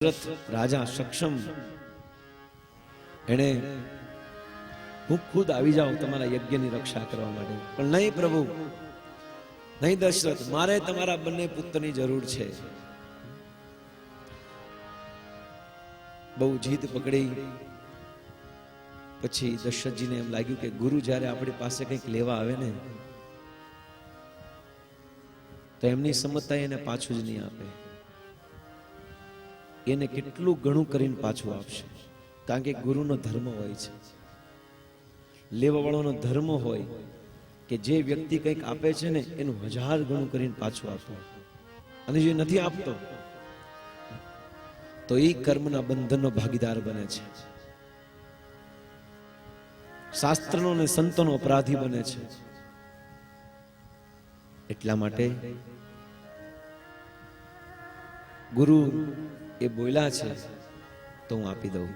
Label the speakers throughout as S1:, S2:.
S1: દશરથ રાજા સક્ષમ એને હું ખુદ આવી જાઉં તમારા યજ્ઞની રક્ષા કરવા માટે, પણ નહીં પ્રભુ, નહીં દશરથ, મારે તમારા બંને પુત્રની જરૂર છે. બહુ જીદ પકડી. પછી દશરથજીને એમ લાગ્યું કે ગુરુ જ્યારે આપણી પાસે કંઈક લેવા આવે ને તો એમની સમજતા એને પાછું જ નહીં આપે, એને કેટલું ઘણું કરીને પાછું આપશે. કારણ કે ગુરુનો ધર્મ હોય છે, લેવા વાળાનો ધર્મ હોય કે જે વ્યક્તિ કંઈક આપે છે ને એનું 1000 ગણું કરીને પાછું આપવું, અને જે નથી આપતો તો એ કર્મના બંધનનો ભાગીદાર બને છે, શાસ્ત્રનો અને સંતોનો અપરાધી બને છે. એટલા માટે ગુરુ એ બોલ્યા છે તો હું આપી દઉં.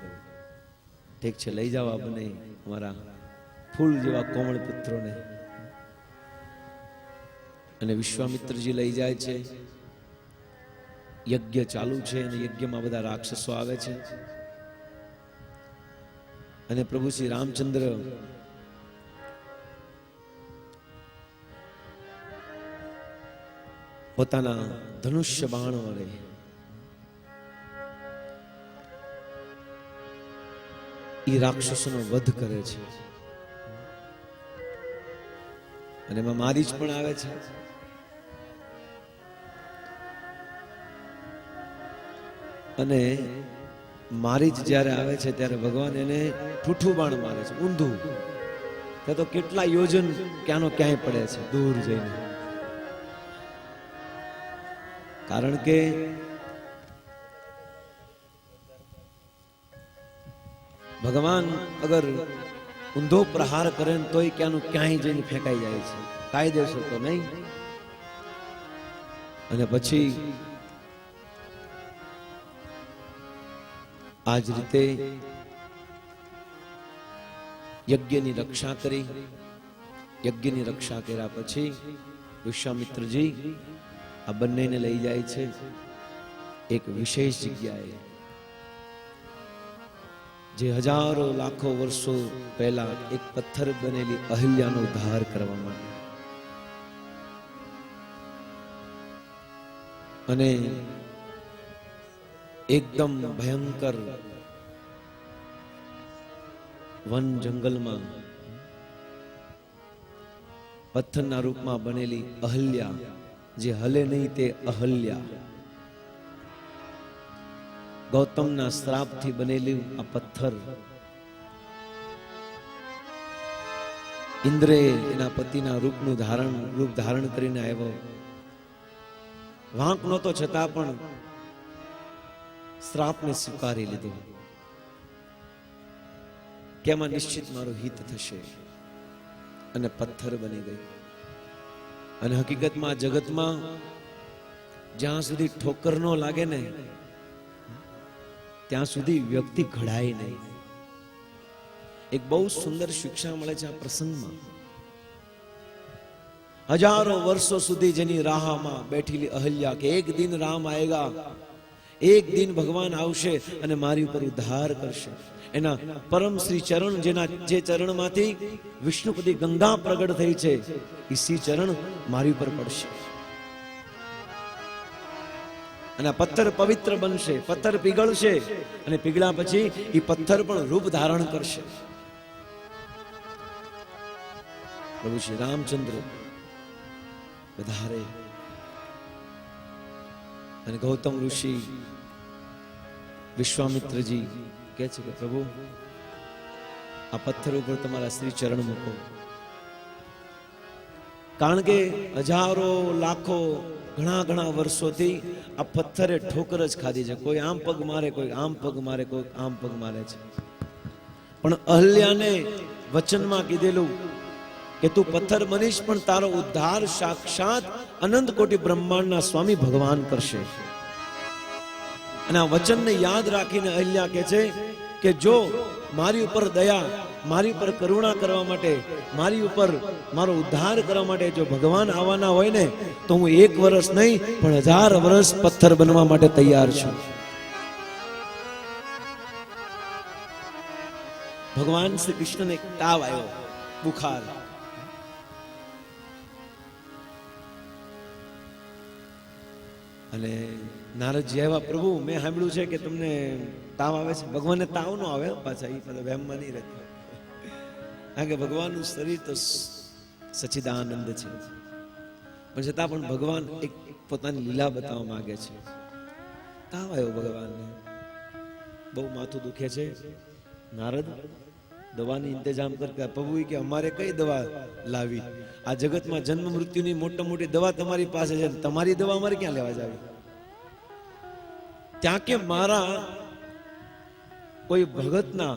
S1: ઠીક છે, લઈ જાઓ આ બંને અમારા ફૂલ જેવા કોમળ પુત્રોને. અને વિશ્વામિત્રજી લઈ જાય છે. યજ્ઞ ચાલુ છે અને યજ્ઞમાં બધા રાક્ષસો આવે છે. અને પ્રભુ શ્રી રામચંદ્ર પોતાના ધનુષ્ય બાણ વડે એ રાક્ષસોનો વધ કરે છે. અને એમાં મારીચ પણ આવે છે. અને મારીચ જ્યારે આવે છે ત્યારે ભગવાન એને ઠૂઠું બાણ મારે છે, ઊંધું. ત્યાં તો કેટલા યોજન ક્યાંનો ક્યાંય પડે છે દૂર જઈને. કારણ કે ભગવાન અગર ઊંધો પ્રહાર કરે ને તોય ક્યાંનું ક્યાંય જઈને ફેંકાઈ જાય છે, કાયદેસર તો નહીં. અને પછી આ જ રીતે યજ્ઞની રક્ષા કરી. યજ્ઞની રક્ષા કર્યા પછી વિશ્વામિત્રજી આ બંનેને લઈ જાય છે એક વિશેષ જગ્યાએ, જે હજારો લાખો વર્ષો પહેલા એક પથ્થર બનેલી અહલ્યાનો ઉદ્ધાર કરવા માટે. અને એકદમ ભયંકર વન જંગલમાં પથ્થરના રૂપમાં બનેલી અહલ્યા, જે હલે નહીં તે અહલ્યા, ગૌતમના શ્રાપથી બનેલું આ પથ્થર ઇન્દ્રે એના પતિના રૂપ ધારણ કરીને આવ્યો. વાંક નહોતો છતાં પણ શ્રાપને સ્વીકારી લીધું કે એમાં નિશ્ચિત મારું હિત થશે, અને પથ્થર બની ગઈ. અને હકીકતમાં જગતમાં જ્યાં સુધી ઠોકર ન લાગે ને ત્યાં સુધી વ્યક્તિ ઘડાય નહીં. એક બહુ સુંદર શિક્ષા મળે છે આ પ્રસંગમાં. હજારો વર્ષો સુધી જેની રાહમાં બેઠેલી અહલ્યા કે એક દિન રામ આયેગા, એક દિન ભગવાન આવશે અને મારી ઉપર ઉદ્ધાર કરશે. એના પરમ શ્રી ચરણ, જેના જે ચરણમાંથી વિષ્ણુપદી ગંગા પ્રગટ થઈ છે, એ શ્રી ચરણ મારી ઉપર પડશે. અને આ પથ્થર પવિત્ર બનશે, પથ્થર પીગળશે, અને પીગળ્યા પછી એ પથ્થર પણ રૂપ ધારણ કરશે. પ્રભુ શ્રી રામચંદ્ર વધારે અને ગૌતમ ઋષિ વિશ્વામિત્રજી કહે છે કે પ્રભુ, આ પથ્થર ઉપર તમારા શ્રી ચરણ મૂકો. કારણ કે હજારો લાખો ઘણા વર્ષોથી આ પથ્થરે ઠોકર જ ખાધી છે. કોઈ આમ પગ મારે, કોઈ આમ પગ મારે, કોઈ આમ પગ મારે છે. પણ અહલ્યાને વચનમાં કીધેલું કે તું પથ્થર બનીશ પણ તારો ઉદ્ધાર સાક્ષાત અનંત કોટી બ્રહ્માંડના સ્વામી ભગવાન કરશે. અને આ વચનને યાદ રાખીને અહલ્યા કહે છે કે જો મારી ઉપર દયા, મારી ઉપર કરુણા કરવા માટે, મારી ઉપર મારો ઉદ્ધાર કરવા માટે જો ભગવાન આવવાના હોય ને તો હું 1 વર્ષ નહીં પણ 1000 વર્ષ પથ્થર બનવા માટે તૈયાર છું. ભગવાન શ્રી કૃષ્ણને એક તાવ આવ્યો, બુખાર. અને નારદજી આવ્યા, પ્રભુ મેં સાંભળ્યું છે કે તમને તાવ આવે છે. ભગવાનને તાવ નો આવે પાછા, એ બધા વહેમમાં નહીં રહેતા, કારણ કે ભગવાનનું શરીર તો સચ્ચિદાનંદ છે, પણ છતાં પણ ભગવાન એક પોતાની લીલા બતાવવા માંગે છે. તાવ આવ્યો ભગવાનને, બહુ માથું દુખે છે. નારદ દવાની ઇંતજામ કરતા, પ્રભુ કે અમારે કઈ દવા લાવી? આ જગતમાં જન્મ મૃત્યુની મોટી મોટી દવા તમારી પાસે છે, તમારી દવા અમારે ક્યાં લેવા જાવી? ત્યાં કે મારા કોઈ ભગતના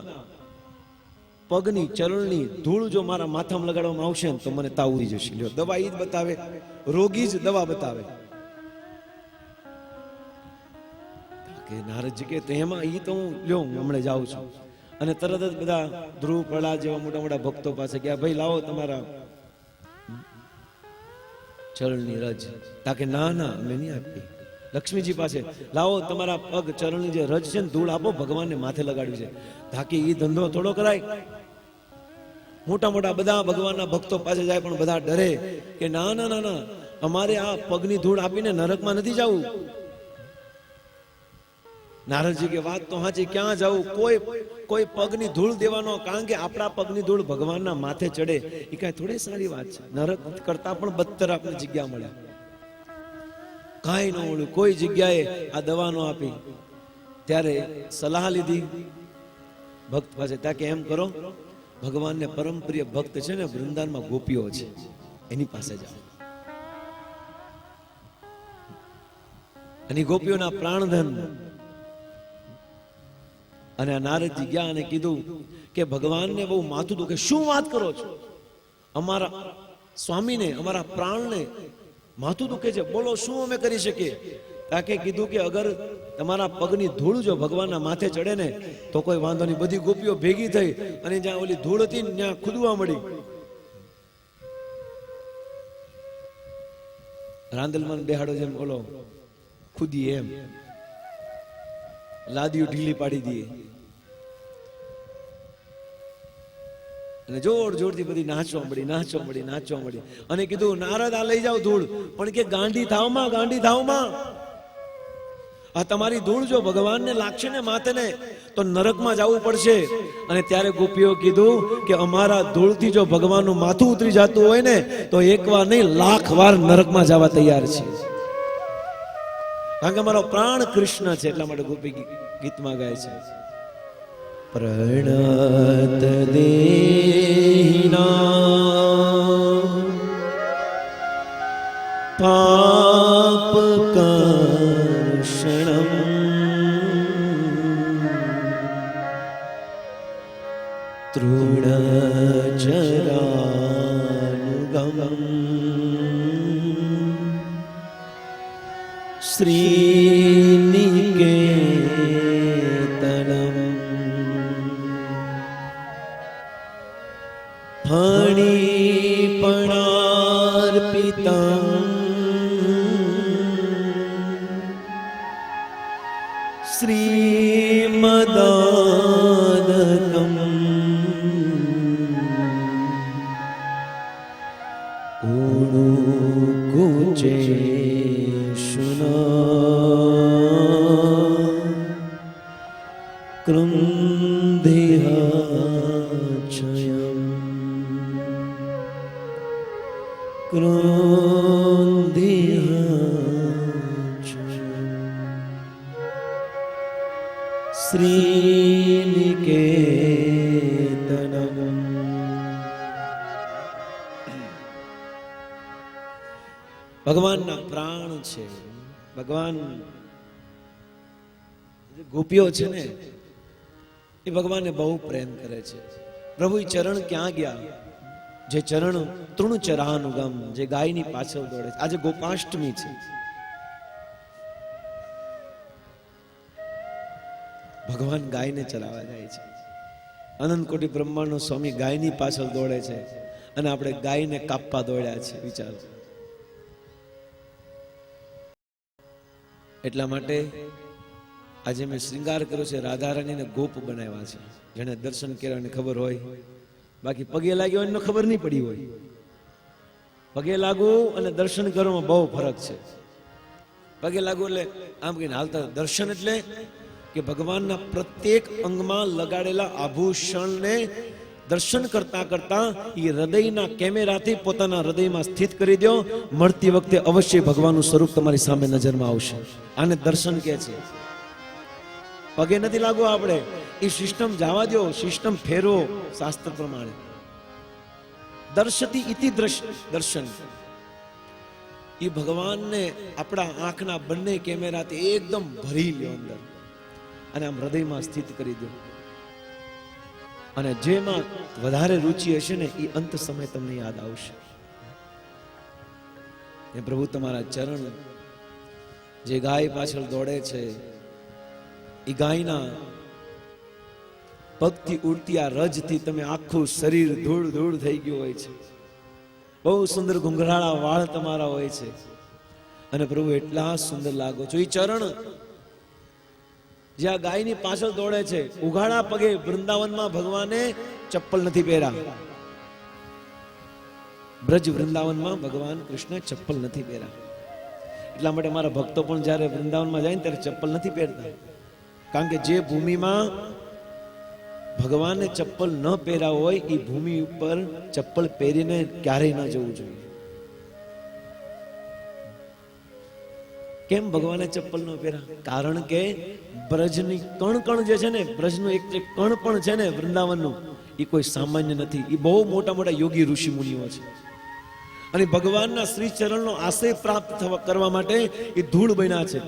S1: પગની ચરણની ધૂળ જો મારા માથામાં લગાડવામાં આવશે ને તો મને તાવ ઉડી જશે. લ્યો, દવા ઈ જ બતાવે, રોગી જ દવા બતાવે. કે નારદજી કે એમાં ઈ તો હું લ્યો હું હમણાં જાઉં છું. અને તરત જ બધા ધ્રુવ, પ્રહલાદ જેવા મોટા મોટા ભક્તો પાસે ગયા, ભાઈ લાવો તમારા ચરણની રજ. તાકે ના ના અમે નહીં આપી. લક્ષ્મીજી પાસે લાવો તમારા પગ ચરણની જે રજ છે ને ધૂળ આપો, ભગવાનને માથે લગાડ્યું છે. તાકે ઈ ધંધો થોડો કરાય. મોટા મોટા બધા ભગવાનના ભક્તો પાસે જાય, પણ બધા ડરે કે ના ના ના ના, અમારે આ પગની ધૂળ આપીને નરકમાં નથી જવું. નારદજી કે વાત તો હાચી, ક્યાં જવું? કોઈ પગની ધૂળ દેવાનો, કારણ કે આપણા પગની ધૂળ ભગવાનના માથે ચડે એ કઈ થોડી સારી વાત છે. નરક કરતા પણ બદતર આપણે જગ્યા મળે. કાંઈ ન મળ્યું, કોઈ જગ્યાએ આ દવા નો આપી. ત્યારે સલાહ લીધી ભક્ત પાસે, ત્યાં કે એમ કરો, ભગવાનને પરમ પ્રિય ભક્ત છે ને વૃંદાવનમાં ગોપીઓ છે, એની પાસે જાઓ. અને ગોપીઓના પ્રાણધન. અને આ નારદજી ગયા અને કીધું કે ભગવાનને બહુ માથું દુખે. શું વાત કરો છો? અમારા સ્વામીને, અમારા પ્રાણને માથું દુખે છે, બોલો શું અમે કરી શકીએ? તાકે કીધું કે અગર તમારા પગની ધૂળ જો ભગવાનના માથે ચડે ને તો કોઈ વાંધો નહીં. બધી ગોપીઓ ભેગી થઈ અને જ્યાં ઓલી ધૂળ હતી ત્યાં ખુદવા મળી. રાંદલમાં બેહાડો જેમ બોલો ખુદી, એમ લાદીઓ ઢીલી પાડી દઈએ અને જોર જોરથી બધી નાચવા મળી. અને કીધું નારદ આ લઈ જાઓ ધૂળ, પણ કે ગાંડી થાવમાં, ગાંડી થાવમાં. આ તમારી ધૂળ જો ભગવાનને લાગશે ને માથે ને તો નરકમાં જવું પડશે. અને ત્યારે ગોપીઓ કીધું કે અમારા ધૂળથી જો ભગવાનનું માથું ઉતરી જતું હોય ને તો એક વાર નહીં 1,00,000 વાર નરકમાં જવા તૈયાર છે. કારણ કે અમારો પ્રાણ કૃષ્ણ છે, એટલા માટે ગોપી ગીતમાં ગાય છે, પ્રણત દેહિના પાપ કર્ષણમ તૃણચરાનુગમ શ્રીનિકેતનમ ફણીપણાર્પિતમ શ્રીમદાનકમ ઉણુકુચે કૃંધિહાચયમ શ્રીનિકેતનમ. ભગવાનના પ્રાણ છે. ભગવાન ગોપીઓ છે ને એ ભગવાનને બહુ પ્રેમ કરે છે. પ્રભુ ચરણ ક્યાં ગયા? જે ચરણ તૃણચરાનુગમ, જે ગાયની પાછળ દોડે છે. આજે ગોપાષ્ટમી છે. ભગવાન ગાયને ચલાવવા જાય છે. અનંત કોટી બ્રહ્માંડનો સ્વામી ગાયની પાછળ દોડે છે અને આપણે ગાયને કાપવા દોડ્યા છે. વિચારો. એટલા માટે આજે મેં શ્રૃંગાર કર્યો છે, રાધારાણીને ગોપ બનાવ્યા છે. જેને દર્શન કર્યા એને ખબર હોય, બાકી પગે લાગ્યો એને ખબર નહીં પડી હોય. પગે લાગવું અને દર્શન કરવામાં બહુ ફરક છે. પગે લાગવું એટલે આમ કહીને હાલતા. દર્શન એટલે કે ભગવાનના પ્રત્યેક અંગમાં લગાડેલા આભૂષણને દર્શન કરતા કરતા એ હૃદયના કેમેરાથી પોતાના હૃદયમાં સ્થિત કરી દો. મળતી વખતે અવશ્ય ભગવાનનું સ્વરૂપ તમારી સામે નજરમાં આવશે. આને દર્શન કહે છે. પગે નથી લાગવું આપણે, એ સિસ્ટમ જવા દો, સિસ્ટમ ફેરવો શાસ્ત્ર પ્રમાણે. દર્શતી ઇતિ દર્શન, એ ભગવાનને આપણા આંખના બંને કેમેરાથી એકદમ ભરી લ્યો અંદર અને આમ હૃદયમાં સ્થિત કરી દો. અને જેમાં વધારે રુચિ હશે ને એ અંત સમય તમને યાદ આવશે. એ પ્રભુ તમારા ચરણ, જે ગાય પાછળ દોડે છે એ ગાયના પગથી ઉડતી આ રજથી તમે આખું શરીર ધૂળ ધૂળ થઈ ગયું હોય છે. બહુ સુંદર ઘુંઘરાળા વાળ તમારા હોય છે અને પ્રભુ એટલા સુંદર લાગો છો. એ ચરણ જ્યાં ગાયની પાછળ દોડે છે, ઉઘાડા પગે. વૃંદાવનમાં ભગવાને ચપ્પલ નથી પહેર્યા. બ્રજ વૃંદાવનમાં ભગવાન કૃષ્ણ ચપ્પલ નથી પહેર્યા. એટલા માટે મારા ભક્તો પણ જ્યારે વૃંદાવનમાં જાય ને ત્યારે ચપ્પલ નથી પહેરતા. કારણ કે જે ભૂમિમાં ભગવાને ચપ્પલ ન પહેર્યા હોય એ ભૂમિ ઉપર ચપ્પલ પહેરીને ક્યારેય ન જવું જોઈએ. કેમ ભગવાને ચપ્પલ ન પહેર્યા? કારણ કે બ્રજની કણ કણ જે છે ને, બ્રજનું એક કણ પણ છે ને વૃંદાવનનું, એ કોઈ સામાન્ય નથી. એ બહુ મોટા મોટા યોગી ઋષિ મુનિઓ છે. અને ભગવાનના શ્રી ચરણનો આશય પ્રાપ્ત કરવા માટે એ ધૂળ બન્યા છે.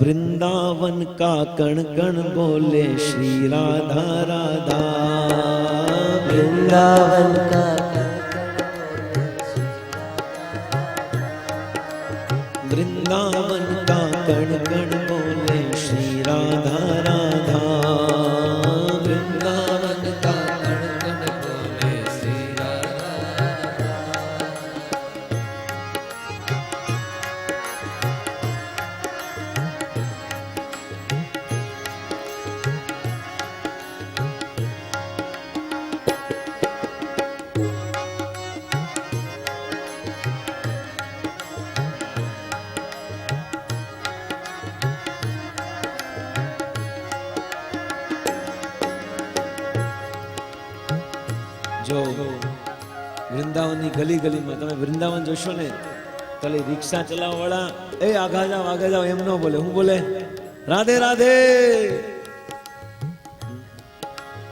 S1: वृंदावन का कण कण बोले श्री राधा राधा. वृंदावन का वृंदावन का कण कण बोले श्री राधा राधा. वृंदावन का कण कण बोले श्री राधा. જો વૃંદાવનની ગલી ગલીમાં તમે વૃંદાવન જોશો ને, તો રિક્ષા ચલાવવા વાળા એ આગા જાઓ એમ ન બોલે. હું બોલે? રાધે રાધે.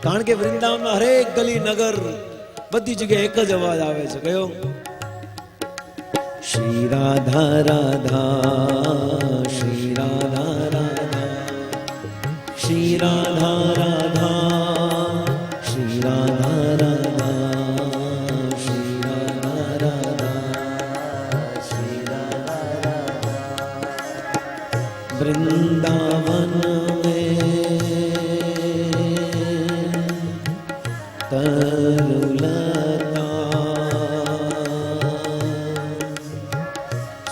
S1: કારણ કે વૃંદાવનમાં હરેક ગલી નગર બધી જગ્યાએ એક જ અવાજ આવે છે. કયો? શ્રી રાધા રાધા, શ્રી રાધા રાધા, શ્રી રાધા રાધા, શ્રી રાધા રાધા, શ્રી રાધા રાધા, શ્રી રાધા રાધા. वृंदावन में तरुलता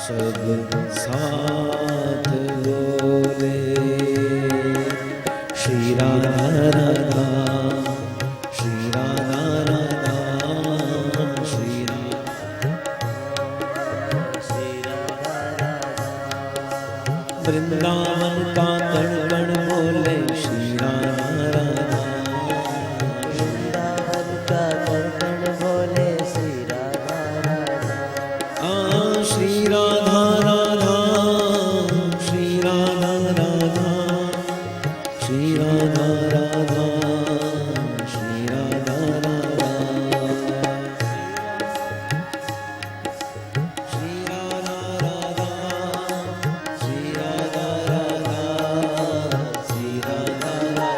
S1: सब साथ बोले श्री राधा राधा, श्री राधा राधा, श्री राधा. वृंदावन का कण कण बोले श्री राधा राधा. वृंदावन का कण कण बोले श्री राधा राधा. श्री राधा राधा, श्री राधा राधा, श्री राधा राधा, श्री राधा राधा, श्री राधा राधा, श्री राधा राधा, श्री राधा राधा.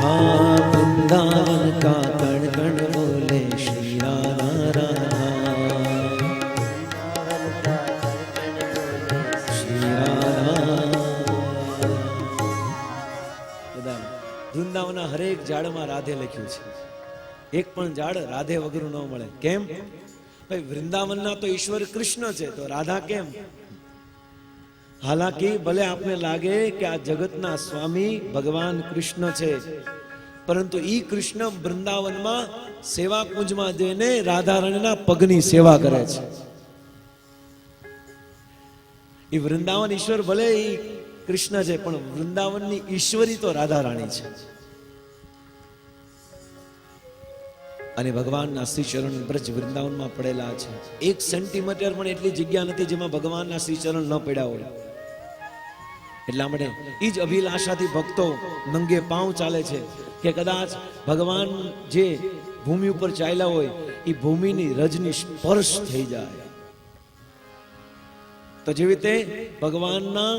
S1: हाँ वृंदावन का कण कण बोले श्री राधा राधा. श्री राधा. વૃંદાવનના હરેક ઝાડમાં રાધે લખ્યું છે. એક પણ ઝાડ રાધે વગર ન મળે. કેમ? ભાઈ વૃંદાવનના તો ઈશ્વર કૃષ્ણ છે, તો રાધા કેમ? હાલાકી ભલે આપને લાગે કે આ જગતના સ્વામી ભગવાન કૃષ્ણ છે, પરંતુ ઈ કૃષ્ણ વૃંદાવનમાં સેવા કુંજમાં જઈને રાધા રાણીના પગની સેવા કરે છે. એ વૃંદાવન ઈશ્વર ભલે ઈ કૃષ્ણ છે, પણ વૃંદાવનની ઈશ્વરી તો રાધા રાણી છે. અને ભગવાનના શ્રી ચરણ બ્રજ વૃંદાવનમાં પડેલા છે. 1 સેન્ટીમીટર પણ એટલી જગ્યા નથી જેમાં ભગવાનના શ્રી ચરણ ન પડ્યા હોય. એટલા માટે એ જ અભિલાષાથી ભક્તો નંગે પાંવ ચાલે છે કે કદાચ ભગવાન જે ભૂમિ ઉપર ચાલ્યા હોય એ ભૂમિની રજની સ્પર્શ થઈ જાય. તો જેવી રીતે ભગવાનના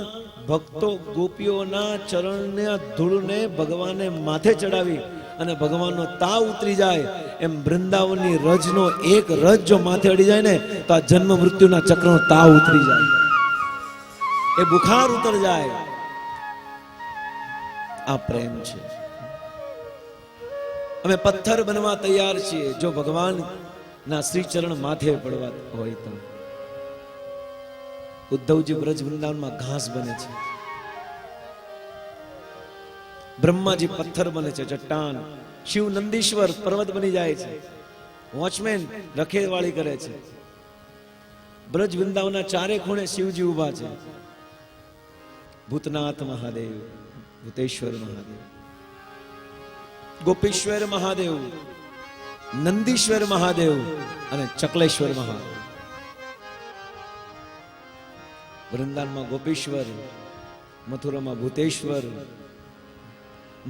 S1: ભક્તો ગોપીઓના ચરણના ધૂળને ભગવાને માથે ચડાવી અને ભગવાનનો તાવ ઉતરી જાય, એમ વૃંદાવનની રજનો એક રજ જો માથે અડી જાય ને તો આ જન્મ મૃત્યુના ચક્રનો તાવ ઉતરી જાય, એ બુખાર ઉતર જાય. આ પ્રેમ છે. અમે પથ્થર બનવા તૈયાર છીએ જો ભગવાન ના શ્રી ચરણ માથે પડવા હોય તો. ઉદ્ધવજી બ્રજ વૃંદાવનમાં ઘાસ બને છે, બ્રહ્માજી પથ્થર બને છે, ચટ્ટાન, શિવ નંદીશ્વર પર્વત બની જાય છે, વોચમેન રખેવાળી કરે છે. બ્રજ વૃંદાવનના ચારે ખૂણે શિવજી ઉભા છે. ભૂતનાથ મહાદેવ, ભૂતેશ્વર મહાદેવ, ગોપેશ્વર મહાદેવ, નંદીશ્વર મહાદેવ અને ચકલેશ્વર મહાદેવ. વૃંદાવનમાં ગોપેશ્વર, મથુરામાં ભૂતેશ્વર,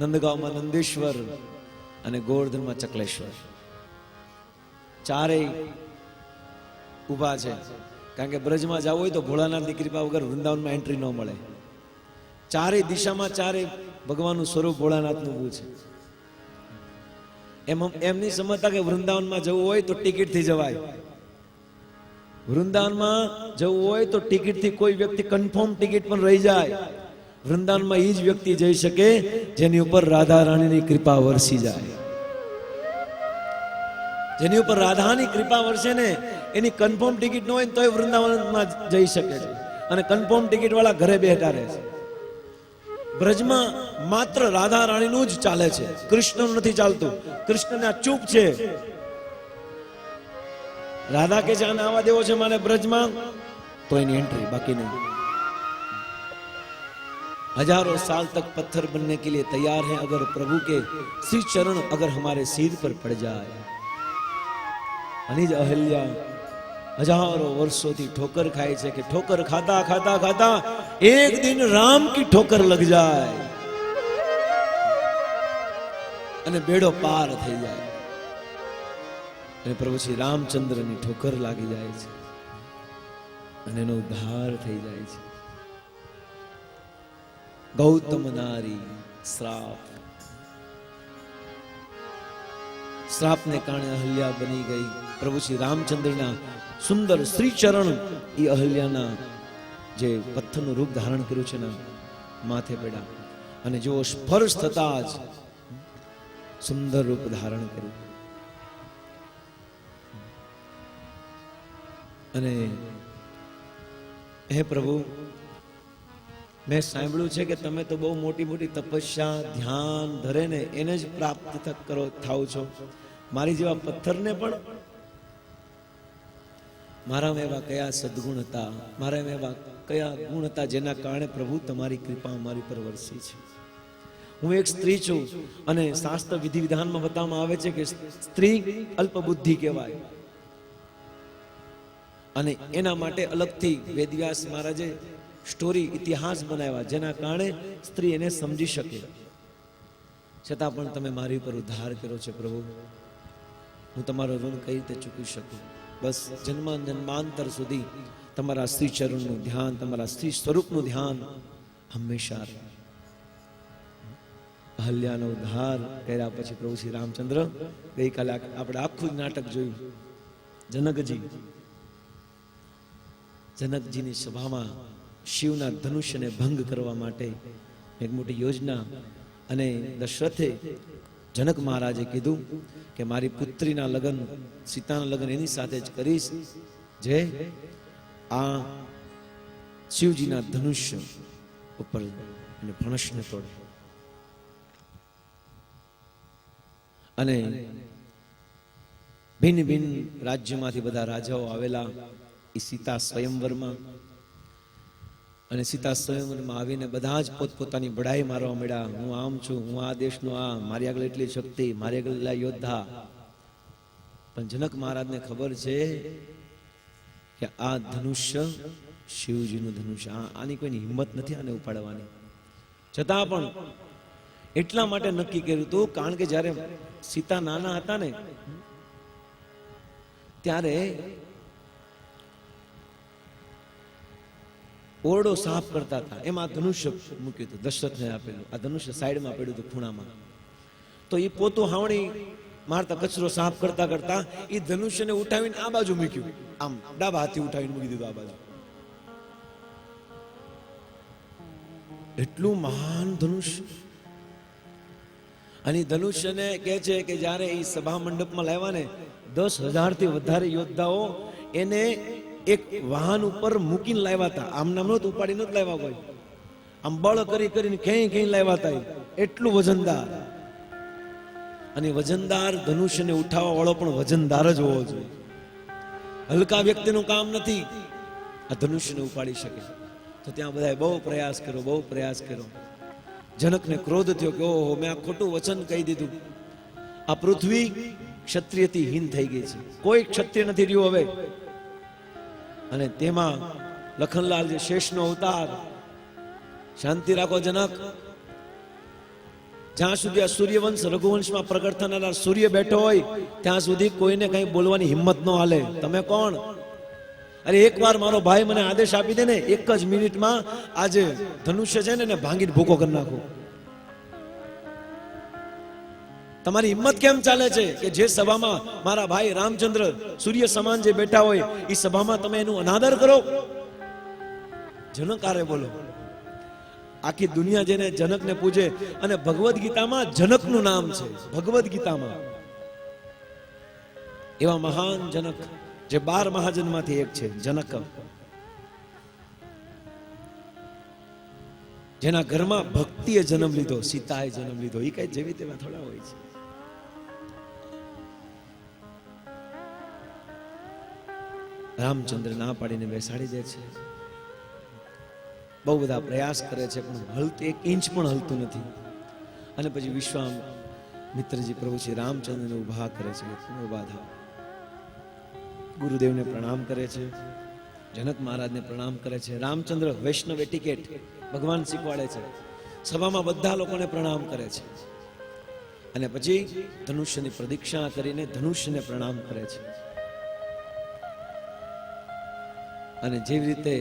S1: નંદગાંવમાં નંદેશ્વર અને ગોવર્ધનમાં ચકલેશ્વર. ચારેય ઉભા છે, કારણ કે બ્રજમાં જવું હોય તો ભોળાનાથની કૃપા વગર વૃંદાવનમાં એન્ટ્રી ન મળે. ચારે દિશામાં ચારે ભગવાનનું સ્વરૂપ ભોળાનાથનું ઊભું છે. એમ નહીં સમજતા કે વૃંદાવનમાં જવું હોય તો ટિકિટથી જવાય. વૃંદાવનમાં જવું હોય તો ટિકિટથી કોઈ વ્યક્તિ કન્ફર્મ ટિકિટ પણ રહી જાય. વૃંદાવનમાં એ જ વ્યક્તિ જઈ શકે જેની ઉપર રાધા રાણીની કૃપા વરસી જાય. જેની ઉપર રાધાની કૃપા વરસે ને એની કન્ફર્મ ટિકિટ ન હોય તો એ વૃંદાવનમાં જઈ શકે છે, અને કન્ફર્મ ટિકિટ વાળા ઘરે બેઠા રહે છે. બ્રજમાં માત્ર રાધા રાણીનું જ ચાલે છે, કૃષ્ણનું નથી ચાલતું. કૃષ્ણના ચૂપ છે. રાધા કે જાને આવા દેવો છે માને બ્રજમાં તો એની એન્ટ્રી, બાકી નહીં. हजारों साल तक पत्थर बनने के लिए तैयार हैं अगर प्रभु के श्री चरण अगर हमारे सिर पर पड़ जाए. अनिज अहल्या हजारों वर्षों थी ठोकर खाए छे कि ठोकर खाता खाता खाता एक दिन राम की ठोकर लग जाए અને બેડો પાર થઈ જાય. અને પ્રભુ શ્રી રામચંદ્રની ઠોકર લાગી જાય છે અને એનો ઉદ્ધાર થઈ જાય છે. ગૌતમ નારી શ્રાપ, શ્રાપને કારણે અહલ્યા બની ગઈ. પ્રભુ શ્રી રામચંદ્રના સુંદર શ્રી ચરણ એ અહલ્યાના જે પથ્થરનું રૂપ ધારણ કર્યું છે ને માથે પડ્યા, અને જો સ્પર્શ થતા જ સુંદર રૂપ ધારણ કર્યું. અને હે પ્રભુ, મેં સાંભળ્યું છે કે તમે તો બહુ મોટી મોટી તપસ્યા ધ્યાન ધરે ને એને જ પ્રાપ્ત થાવ છો. મારી જેવા પથ્થરને પણ મારામાં એવા કયા સદગુણ હતા, મારામાં એવા કયા ગુણ હતા જેના કારણે પ્રભુ તમારી કૃપા અમારી પર વરસી છે. હું એક સ્ત્રી છું અને શાસ્ત્ર વિધિ વિધાનમાં બતાવવામાં આવે છે કે સ્ત્રી અલ્પ બુદ્ધિ કહેવાય, અને એના માટે અલગથી વેદવ્યાસ મહારાજે સ્ટોરી ઇતિહાસ બનાવ્યા જેના કારણે સ્ત્રી એને સમજી શકે. છતાં પણ તમે મારી ઉપર ઉદ્ધાર કર્યો છે પ્રભુ, હું તમારો ઋણ કઈ રીતે ચૂકી શકું. બસ જન્માંતર સુધી તમારા શ્રી ચરણનું ધ્યાન, તમારા શ્રી સ્વરૂપનું ધ્યાન હંમેશા રહે. અહલ્યાનો ઉદ્ધાર કર્યા પછી પ્રભુ શ્રી રામચંદ્ર, ગઈકાલે આપણે આખું નાટક જોયું. જનકજીની સભામાં શિવના ધનુષ્યને ભંગ કરવા માટે એક મોટી યોજના, અને દશરથે જનક મહારાજે કીધું કે મારી પુત્રીના લગ્ન, સીતાના લગ્ન એની સાથે જ કરીશ જે આ શિવજીના ધનુષ્ય ઉપર અને ફણસને તોડે. અને ભિન્ન ભિન્ન રાજ્યમાંથી બધા રાજાઓ આવેલા એ સીતા સ્વયંવરમાં. અને સીતા સ્વયંવરમાં આવીને બધા જ પોતપોતાની બડાઈ મારવા મળ્યા. હું આમ છું, હું આ દેશનો આ, મારી આગળ એટલી શક્તિ, મારી આગળ એટલા યોદ્ધા. પણ જનક મહારાજને ખબર છે કે આ ધનુષ્ય શિવજીનું ધનુષ્ય, આની કોઈની હિંમત નથી આને ઉપાડવાની. છતાં પણ એટલા માટે નક્કી કર્યું હતું, કારણ કે જ્યારે સીતા નાના હતા ને ત્યારે ઓરડો સાફ કરતા હતા, એમાં ધનુષ્ય મૂક્યું હતું, દશરથને આપેલું. આ ધનુષ્ય સાઈડમાં પડ્યું હતું ખૂણામાં. તો એ પોતું હાવણી મારતા કચરો સાફ કરતા કરતા એ ધનુષ્યને ઉઠાવીને આ બાજુ મૂક્યું, આમ ડાબા હાથથી ઉઠાવીને મૂકી દીધું આ બાજુ. એટલું મહાન ધનુષ્ય. અને ધનુષ્યને કહે છે કે જ્યારે એ સભા મંડપમાં લાવ્યા ને 10,000 થી વધારે યોદ્ધાઓ એને એક વાહન ઉપર મૂકીને લાવ્યા હતા. આમ નામ નહોતું, ઉપાડી નથી લાવ્યા કોઈ, આમ બળ કરી કરીને ક્યાંય લાવ્યા હતા. એટલું વજનદાર. અને વજનદાર ધનુષ્યને ઉઠાવવા વાળો પણ વજનદાર જ હોવો જોઈએ. હલકા વ્યક્તિનું કામ નથી આ ધનુષ્યને ઉપાડી શકે. તો ત્યાં બધાએ બહુ પ્રયાસ કર્યો. જનકને ક્રોધ થયો કે ઓહો, મેં આ ખોટું વચન કહી દીધું. આ પૃથ્વી ક્ષત્રિયથી હીન થઈ ગઈ છે, કોઈ ક્ષત્રિય નથી રહ્યું હવે. અને તેમાં લખનલાલ જે શેષનો અવતાર, શાંતિ રાખો જનક, જ્યાં સુધી આ સૂર્યવંશ રઘુવંશમાં પ્રગટ થનારા સૂર્ય બેઠો હોય ત્યાં સુધી કોઈને કઈ બોલવાની હિંમત ન હાલે. તમે કોણ? અરે એકવાર મારો ભાઈ મને આદેશ આપી દે ને, એક જ મિનિટમાં આજે ધનુષ્ય છે ને એને ભાંગીને ભૂકો કરી નાખો. તમારી હિંમત કેમ ચાલે છે કે જે સભામાં મારા ભાઈ રામચંદ્ર સૂર્ય સમાન જે બેઠા હોય એ સભામાં તમે એનું અનાદર કરો? જનક આરે બોલો. આખી દુનિયા જેને જનકને પૂજે, અને ભગવદ્ ગીતામાં જનકનું નામ છે, ભગવદ્ ગીતામાં. એવા મહાન જનક જે 12 મહાજનમાંથી એક છે, જનક, જેના ઘરમાં ભક્તિએ જન્મ લીધો, સીતાએ જન્મ લીધો. એ કઈ જેવી તેવા થોડા હોય છે. રામચંદ્ર ના પાડીને બેસાડી દે છે. બહુ બધા પ્રયાસ કરે છે પણ હલતું 1 ઇંચ પણ હલતું નથી. અને પછી વિશ્વામિત્રજી પ્રભુ શ્રી રામચંદ્રને ઉભા કરે છે. ઉભા થાવ. ગુરુદેવને પ્રણામ કરે છે, જનક મહારાજને પ્રણામ કરે છે. રામચંદ્ર વૈષ્ણવ એટિકેટ ભગવાન શીખવાડે છે. સભામાં બધા લોકોને પ્રણામ કરે છે. અને પછી ધનુષ્યની પ્રદક્ષિણા કરીને ધનુષ્યને પ્રણામ કરે છે. અને જેવી રીતે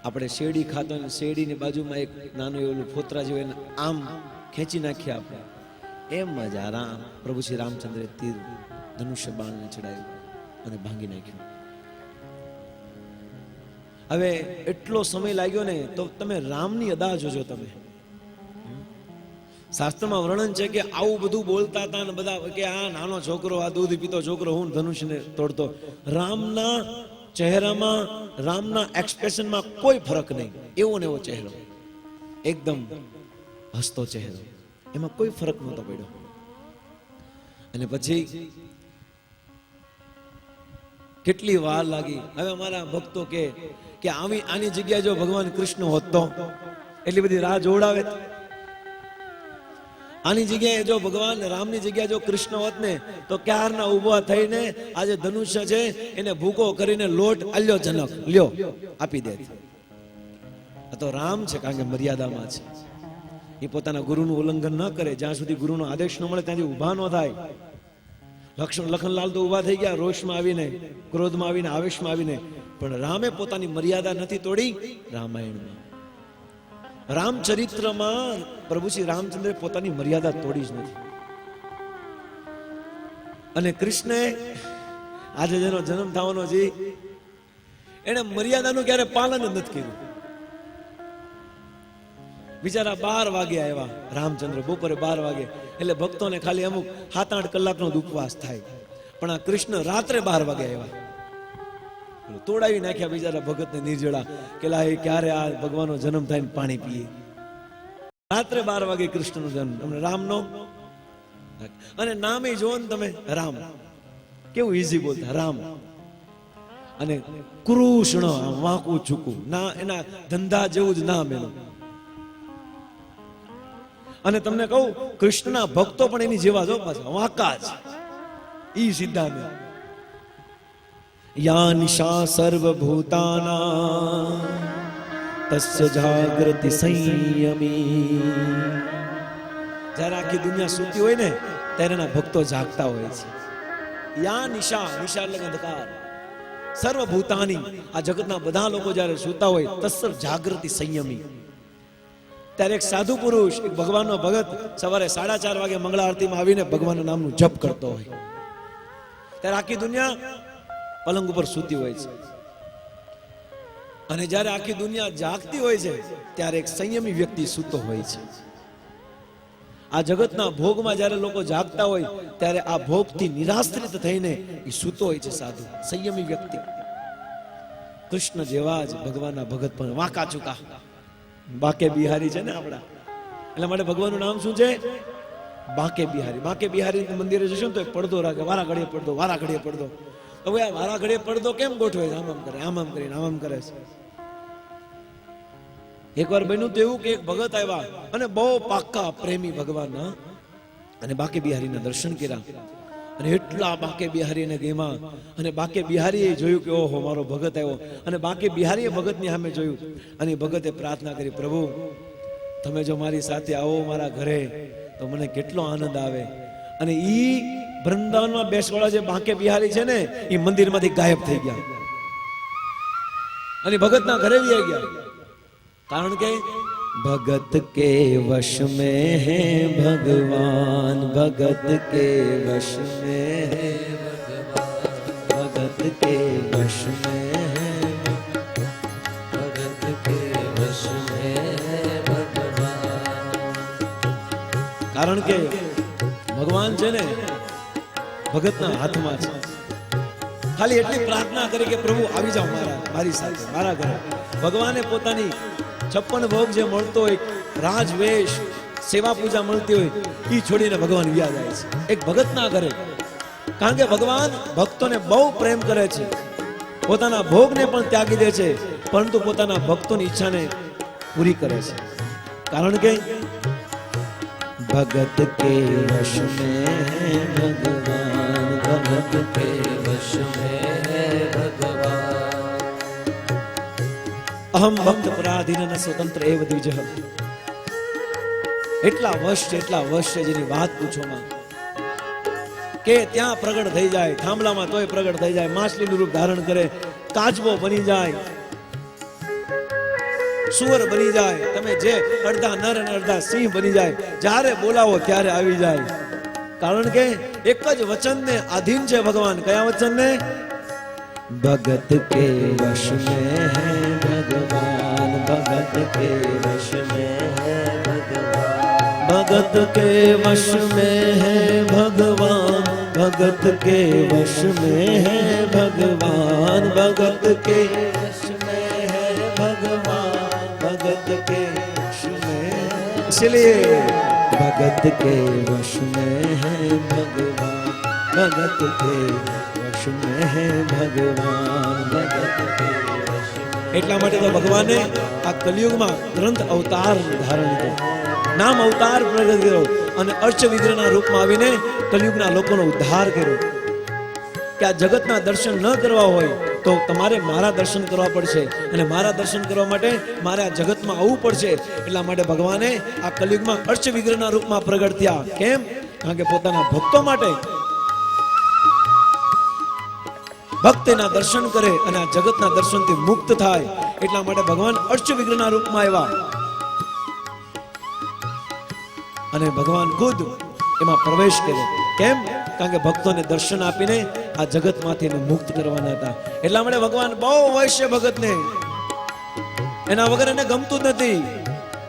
S1: આપણે શેરડી ખાતો ને શેરડીની બાજુમાં એક નાનું એવું ફોતરા જેવું આમ ખેંચી નાખીએ આપણે, એમ જ આ રામ પ્રભુ શ્રી રામચંદ્રે તીર ધનુષ્ય બાણને ચડાવ્યું અને ભાંગી નાખ્યું. હવે એટલો સમય લાગ્યો ને તો તમે રામની અદા જોજો. તમે શાસ્ત્રમાં વર્ણન છે કે આવું બધું બોલતા હતા ને બધા કે આ નાનો છોકરો, આ દૂધ પીતો છોકરો, હું ધનુષ્યને તોડતો. રામના ચહેરામાં, રામના એક્સપ્રેશનમાં કોઈ ફરક નહીં. એવો ને એવો ચહેરો, એકદમ હસતો ચહેરો, એમાં કોઈ ફરક નહોતો પડ્યો. અને પછી કેટલી વાર લાગી. હવે અમારા ભક્તો કે આની જગ્યાએ જો ભગવાન કૃષ્ણ હોત તો એટલી બધી રાહ જોડાવે. આની જગ્યાએ જો ભગવાન રામની જગ્યાએ જો કૃષ્ણ હોત ને તો ક્યારના ઉભા થઈને આજે ધનુષ્ય છે એને ભૂકો કરીને લોટ આલ્યો જનક લ્યો આપી દે. આ તો રામ છે, કારણ કે મર્યાદામાં છે. એ પોતાના ગુરુનું ઉલ્લંઘન ન કરે. જ્યાં સુધી ગુરુનો આદેશ ન મળે ત્યાંથી ઊભા ન થાય. લખનલાલ તો ઊભા થઈ ગયા રોષમાં આવીને, ક્રોધમાં આવીને, આવેશમાં આવીને. પણ રામે પોતાની મર્યાદા નથી તોડી. રામાયણમાં, રામચરિત્રમાં પ્રભુ શ્રી રામચંદ્રે પોતાની મર્યાદા તોડી જ નથી. અને કૃષ્ણે આજે જેનો જન્મ થવાનો છે એને મર્યાદાનું ક્યારે પાલન જ નથી કર્યું. બિચારા 12 વાગે આવ્યા રામચંદ્ર, બપોરે 12 વાગે. એટલે ભક્તોને ખાલી અમુક 7-8 કલાકનો ઉપવાસ થાય. પણ આ કૃષ્ણ રાત્રે 12 વાગે આવ્યા. તોડાવી નાખ્યા બિચારા ભગતને નિર્જળા કે લા એ ક્યારે આ ભગવાનનો જન્મ થાય ને પાણી પીએ. રાત્રે 12 વાગે કૃષ્ણનો જન્મ, અને રામનો, અને નામે જોવો ને તમે, રામ કેવું ઈઝી બોલતા, રામ. અને કૃષ્ણ વાંકું ચૂકું ના, એના ધંધા જેવું જ નામ એનું. અને તમને કહું, કૃષ્ણના ભક્તો પણ એની જેવા જો પાછા વાંકા જ, ઈ સિદ્ધાંત. યા નિશા સર્વભૂતાના તસ્ય જાગૃતિ સંયમી. જ્યારે આખી દુનિયા સૂતી હોય ને ત્યારે એના ભક્તો જાગતા હોય છે. યા નિશા, નિશા એટલે અંધકાર, સર્વભૂતાની, આ જગતના બધા લોકો જ્યારે સૂતા હોય, તસ્ય જાગૃતિ સંયમી. ત્યારે એક સાધુ પુરુષ, એક ભગવાનનો ભગત સવારે 4:30 વાગે મંગળા આરતીમાં આવીને ભગવાનના નામનું જપ કરતો હોય. ત્યારે આખી દુનિયા પલંગ ઉપર સૂતી હોય છે. અને જ્યારે આખી દુનિયા જાગતી હોય છે ત્યારે એક સંયમી વ્યક્તિ સૂતો હોય છે. આ જગતના ભોગમાં જ્યારે લોકો જાગતા હોય ત્યારે આ ભોગથી નિરાશ્રિત થઈને એ સૂતો હોય છે સાધુ, સંયમી વ્યક્તિ. કૃષ્ણ જેવા જ ભગવાનના ભગત પણ વાંકા ચૂકા, બાકે બિહારી છે ને આપણા, એટલા માટે ભગવાનનું નામ શું છે? બાકે બિહારી. બાકે બિહારી મંદિરે જશો ને તો પડદો રાખે, વારા ઘડીએ પડદો, વારા ઘડીએ પડદો. હવે આ વારા ઘડીએ પડદો કેમ ગોઠવે? આમ આમ કરે, આમ આમ કરીને આમ આમ કરે છે. એકવાર બન્યું તો એવું કે એક ભગત આવ્યા અને બહુ પાક્કા પ્રેમી ભગવાનના, અને બાકે બિહારીના દર્શન કર્યા. અને એટલા બાકે બિહારીને ગેમાં, અને બાકે બિહારીએ જોયું કે ઓહો મારો ભગત આવ્યો. અને બાકે બિહારીએ ભગતની સામે જોયું અને ભગતે પ્રાર્થના કરી, પ્રભુ તમે જો મારી સાથે આવો મારા ઘરે તો મને કેટલો આનંદ આવે. અને ઈ વૃંદાવનમાં બેસવાળા જે બાકે બિહારી છે ને, એ મંદિરમાંથી ગાયબ થઈ ગયા અને ભગતના ઘરે આવી ગયા. કારણ કે भगत के वश में है भगवान, भगत के वश में है भगवान, भगत के वश में है, भगत के वश में है भगवान. કારણ કે ભગવાન છે ને ભગતના હાથમાં છે. ખાલી એટલી પ્રાર્થના કરી કે પ્રભુ આવી જાઓ મારી સાથે, મારા ઘરે. ભગવાને પોતાની 56 ભોગ જે મળતો હોય, રાજવેશ, સેવા પૂજા મળતી હોય, એ છોડીને ભગવાન વ્યા જાય છે એક ભગતના ઘરે. કારણ કે ભગવાન ભક્તોને બહુ પ્રેમ કરે છે, પોતાના ભોગને પણ ત્યાગી દે છે, પરંતુ પોતાના ભક્તોની ઈચ્છાને પૂરી કરે છે. કારણ કે ભગત કે વશ મેં હૈ ભગવાન, ભગત કે વશ મેં હૈ ભગવાન. અહમ ભક્ત પરાધીન સ્વતંત્ર એવ દ્વિજઃ. એટલા વશ છે જેની વાત પૂછોમાં, કે ત્યાં પ્રગટ થઈ જાય, થાંભલામાં તોય પ્રગટ થઈ જાય, માછલીનું રૂપ ધારણ કરે, કાચબો બની જાય, સુવર બની જાય, તમે જે અડધા નર અને અડધા સિંહ બની જાય, જ્યારે બોલાવો ત્યારે આવી જાય. કારણ કે એક જ વચનને આધીન છે ભગવાન. કયા વચનને? भगत के वश में है भगवान, भगत के वश में है भगवान, भगत के वश में है भगवान, भगत के वश में है भगवान, भगत के वश में है भगवान, भगत के वश में. इसलिए भगत के वश में है भगवान, भगत के वश में है भगवान, भगत के वश में. એટલા માટે તો ભગવાને આ કલિયુગમાં ગ્રંથ અવતાર ધારણ કર્યો, નામ અવતાર પ્રગટ કર્યો અને અર્ચ વિગ્રહના રૂપમાં આવીને કલિયુગના લોકોનો ઉદ્ધાર કર્યો. કે આ જગતના દર્શન ન કરવા હોય તો તમારે મારા દર્શન કરવા પડશે, અને મારા દર્શન કરવા માટે મારે આ જગતમાં આવવું પડશે. એટલા માટે ભગવાને આ કલિયુગમાં અર્ચ વિગ્રહના રૂપમાં પ્રગટ થયા. કેમ? કારણ કે પોતાના ભક્તો માટે, ભક્તના દર્શન કરે અને આ જગતના દર્શનથી મુક્ત થાય. એટલા માટે ભગવાન અર્ચ વિગ્રહના રૂપમાં આવ્યા અને ભગવાન ખુદ એમાં પ્રવેશ કર્યો. કેમ? કારણ કે ભક્તોને દર્શન આપીને આ જગતમાંથી મુક્ત કરવાના હતા. એટલા માટે ભગવાન બહુ વૈશ્ય ભગતને, એના વગર એને ગમતું જ નથી.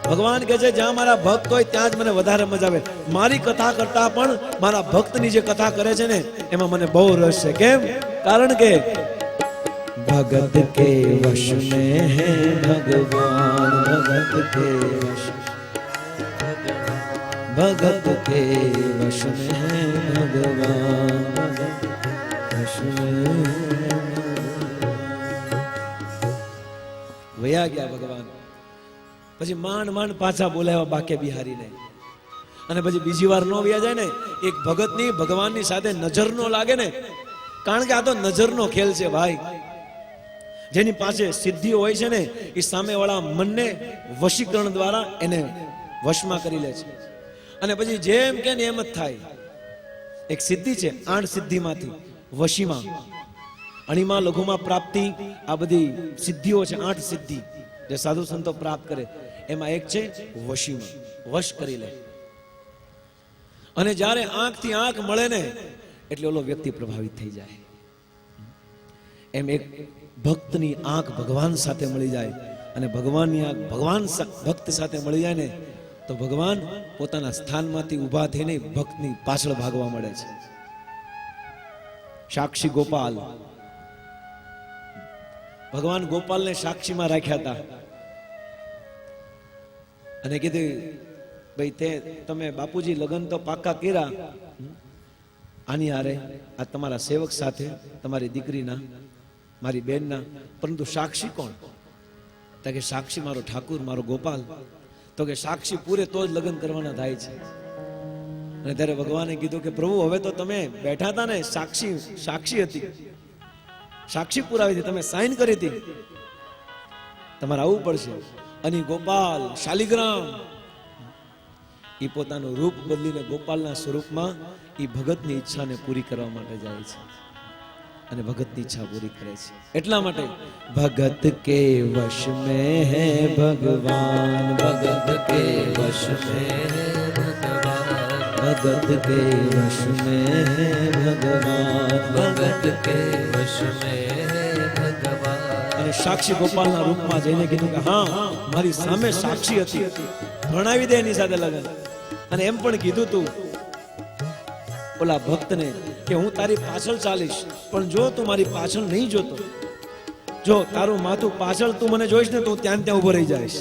S1: ભગવાન કહે છે જ્યાં મારા ભક્ત હોય ત્યાં જ મને વધારે મજા આવે. મારી કથા કરતા પણ મારા ભક્તની જે કથા કરે છે ને એમાં મને બહુ રસ છે. કેમ? કારણ કે भगत के वश में है भगवान, भगत के वश, भगत के वश में है भगवान, वश में वया गया भगवान। પછી માંડ માંડ પાછા બોલાવ્યા બાકે બિહારીને, અને પછી બીજી વાર નો વ્યા જાય ને, એક ભગતની ભગવાનની સાથે નજર નો લાગે ને, કારણ કે આ તો નજરનો ખેલ છે ભાઈ. જેની પાસે સિદ્ધિ હોય છે ને, એ સામેવાળા મનને વશીકરણ દ્વારા એને વશમાં કરી લે છે, અને પછી જેમ કે એમ જ થાય. એક સિદ્ધિ છે 8 સિદ્ધિમાંથી વશીમાં, અણીમાં લઘુમાં પ્રાપ્તિ, આ બધી સિદ્ધિઓ છે 8 સિદ્ધિ જે સાધુ સંતો પ્રાપ્ત કરે. એમાં એક છે વશીમાં, વશ કરી લે. અને જ્યારે આંખથી આંખ મળે ને એટલે ઓલો વ્યક્તિ પ્રભાવિત થઈ જાય. એમ એક ભક્તની આંખ ભગવાન સાથે મળી જાય, અને ભગવાનની આંખ ભગવાન ભક્ત સાથે મળી જાય ને, તો ભગવાન પોતાના સ્થાનમાંથી ઊભા થઈને ભક્તની પાછળ ભાગવા મળે છે. સાક્ષી ગોપાલ, ભગવાન ગોપાલને સાક્ષીમાં રાખ્યા હતા, અને કીધું ભાઈ તમે બાપુજી લગ્ન તો પાક્કા કર્યા, આની હારે આ તમારા સેવક સાથે, તમારી દીકરીના, મારી બેનના, પરંતુ સાક્ષી કોણ? તો કે સાક્ષી મારો ઠાકુર, મારો ગોપાલ. તો કે સાક્ષી પૂરે તો જ લગ્ન કરવાના થાય છે. અને ત્યારે ભગવાને કીધું કે પ્રભુ હવે તો તમે બેઠા હતા ને, સાક્ષી હતી, સાક્ષી પુરાવી હતી, તમે સાઈન કરી હતી, તમારે આવવું પડશે. અને ગોપાલ શાલિગ્રામ એ પોતાનું રૂપ બદલીને ગોપાલના સ્વરૂપમાં એ ભગતની ઈચ્છાને પૂરી કરવા માટે જાય છે, અને ભગતની ઈચ્છા પૂરી કરે છે. એટલા માટે ભગત કે વશ में है भगवान, भगत के वश में है भगवान, भगत के वश में है भगवान, भगत के वश में है भगवान. અને સાક્ષી ગોપાલના રૂપમાં જઈને કીધું કે હા મારી સામે સાક્ષી હતી, ભણાવી દે એની સાથે લગન. અને એમ પણ કીધું તું ઓલા ભક્તને કે હું તારી પાછળ ચાલીશ, પણ જો તું મારી પાછળ નહીં જોતો, જો તારું માથું પાછળ તું મને જોઈશ ને તો ત્યાં ત્યાં ઉભો રહી જઈશ,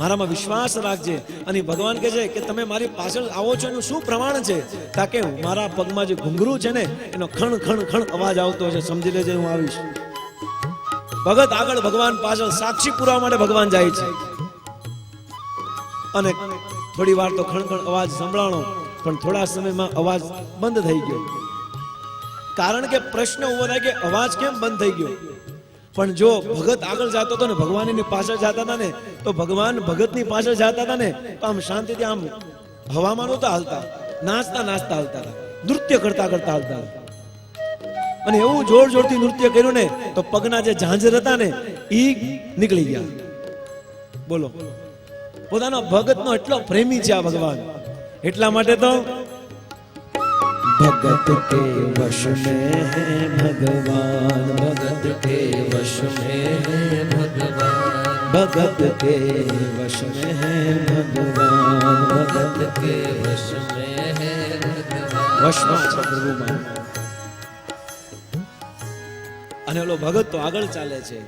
S1: મારામાં વિશ્વાસ રાખજે. અને ભગવાન કહે છે કે તમે મારી પાછળ આવો છો એનું શું પ્રમાણ છે? તાકે મારા પગમાં જે ઘુંઘરું છે ને એનો ખણ ખણ ખણ અવાજ આવતો છે, સમજી લેજે હું આવીશ. ભગત આગળ, ભગવાન પાછળ, સાક્ષી પુરાવા માટે ભગવાન જાય છે. અને થોડી વાર તો ખણ ખણ અવાજ સંભળાણો, પણ થોડા સમયમાં અવાજ બંધ થઈ ગયો. કારણ કે પ્રશ્ન ઉભો થાય કે અવાજ કેમ બંધ થઈ ગયો? પણ જો ભગત આગળ જતો હતો ને, ભગવાનની પાછળ જતા હતા ને, તો ભગવાન ભગતની પાછળ જતા હતા ને, તો આમ શાંતિથી આમ હવામાં નહોતા હાલતા, નાચતા નાચતા હાલતા હતા, નૃત્ય કરતા કરતા હાલતા હતા. અને એવું જોર જોરથી નૃત્ય કર્યું ને તો પગના જે ઝાંઝર હતા ને એ નીકળી ગયા. બોલો, પોતાનો ભગતનો એટલો પ્રેમી છે આ ભગવાન. એટલા માટે તો भगत के वश में है भगवान, भगत के वश में है भगवान, भगत के वश में है भगवान, भगत के वश में है भगवान. वशમાં છે પ્રભુમાં. અને ઓલો ભગત તો આગળ ચાલે છે.